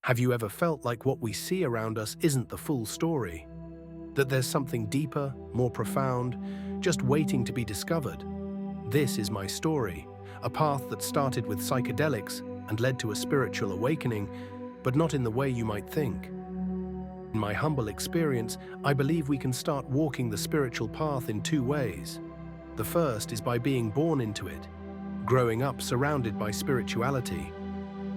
Have you ever felt like what we see around us isn't the full story? That there's something deeper, more profound, just waiting to be discovered? This is my story, a path that started with psychedelics and led to a spiritual awakening, but not in the way you might think. In my humble experience, I believe we can start walking the spiritual path in two ways. The first is by being born into it, growing up surrounded by spirituality.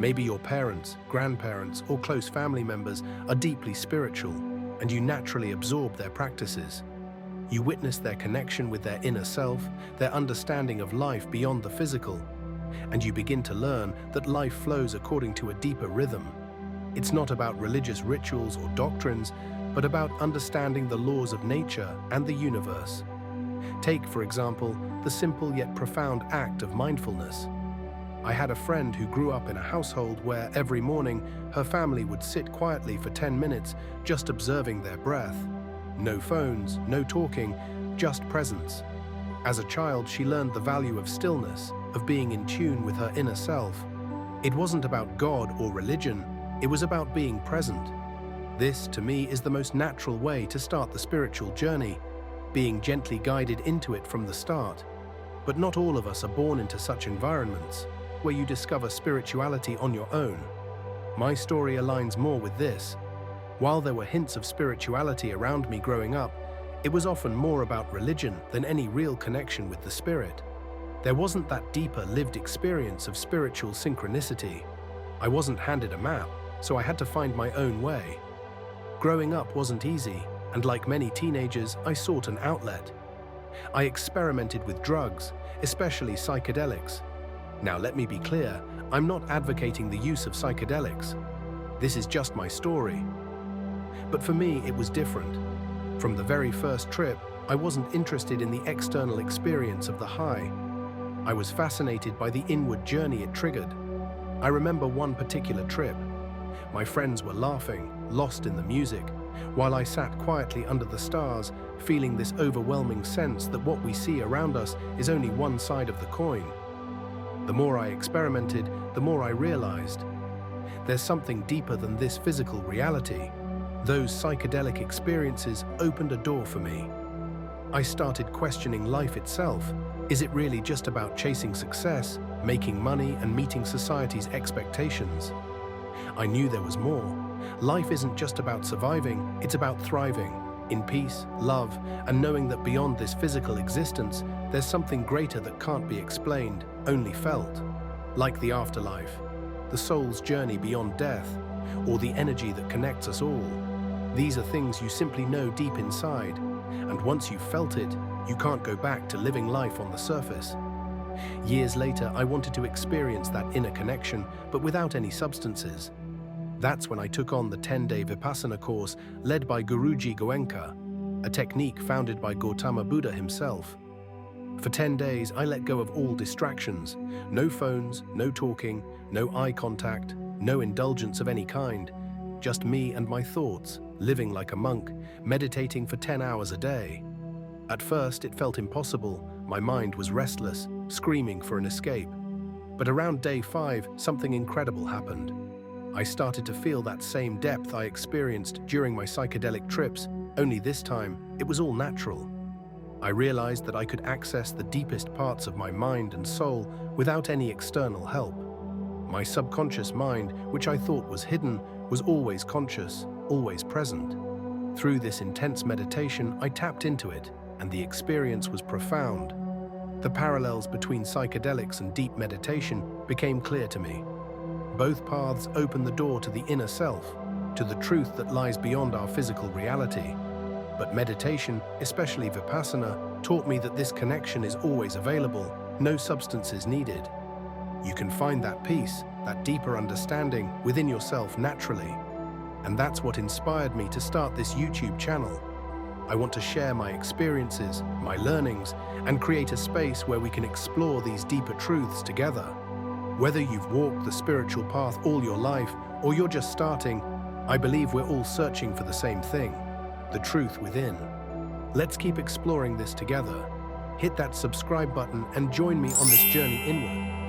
Maybe your parents, grandparents, or close family members are deeply spiritual, and you naturally absorb their practices. You witness their connection with their inner self, their understanding of life beyond the physical, and you begin to learn that life flows according to a deeper rhythm. It's not about religious rituals or doctrines, but about understanding the laws of nature and the universe. Take, for example, the simple yet profound act of mindfulness. I had a friend who grew up in a household where every morning her family would sit quietly for 10 minutes just observing their breath. No phones, no talking, just presence. As a child, she learned the value of stillness, of being in tune with her inner self. It wasn't about God or religion, it was about being present. This, to me, is the most natural way to start the spiritual journey, being gently guided into it from the start. But not all of us are born into such environments, where you discover spirituality on your own. My story aligns more with this. While there were hints of spirituality around me growing up, it was often more about religion than any real connection with the spirit. There wasn't that deeper lived experience of spiritual synchronicity. I wasn't handed a map, so I had to find my own way. Growing up wasn't easy, and like many teenagers, I sought an outlet. I experimented with drugs, especially psychedelics. Now let me be clear, I'm not advocating the use of psychedelics. This is just my story. But for me, it was different. From the very first trip, I wasn't interested in the external experience of the high. I was fascinated by the inward journey it triggered. I remember one particular trip. My friends were laughing, lost in the music, while I sat quietly under the stars, feeling this overwhelming sense that what we see around us is only one side of the coin. The more I experimented, the more I realized there's something deeper than this physical reality. Those psychedelic experiences opened a door for me. I started questioning life itself. Is it really just about chasing success, making money, and meeting society's expectations? I knew there was more. Life isn't just about surviving, it's about thriving, in peace, love, and knowing that beyond this physical existence, there's something greater that can't be explained, only felt. Like the afterlife, the soul's journey beyond death, or the energy that connects us all. These are things you simply know deep inside, and once you've felt it, you can't go back to living life on the surface. Years later, I wanted to experience that inner connection, but without any substances. That's when I took on the 10-day Vipassana course led by Guruji Goenka, a technique founded by Gautama Buddha himself. For 10 days, I let go of all distractions. No phones, no talking, no eye contact, no indulgence of any kind. Just me and my thoughts, living like a monk, meditating for 10 hours a day. At first, it felt impossible. My mind was restless, screaming for an escape. But around day 5, something incredible happened. I started to feel that same depth I experienced during my psychedelic trips, only this time, it was all natural. I realized that I could access the deepest parts of my mind and soul without any external help. My subconscious mind, which I thought was hidden, was always conscious, always present. Through this intense meditation, I tapped into it, and the experience was profound. The parallels between psychedelics and deep meditation became clear to me. Both paths open the door to the inner self, to the truth that lies beyond our physical reality. But meditation, especially Vipassana, taught me that this connection is always available, no substances needed. You can find that peace, that deeper understanding within yourself naturally. And that's what inspired me to start this YouTube channel. I want to share my experiences, my learnings, and create a space where we can explore these deeper truths together. Whether you've walked the spiritual path all your life or you're just starting, I believe we're all searching for the same thing, the truth within. Let's keep exploring this together. Hit that subscribe button and join me on this journey inward.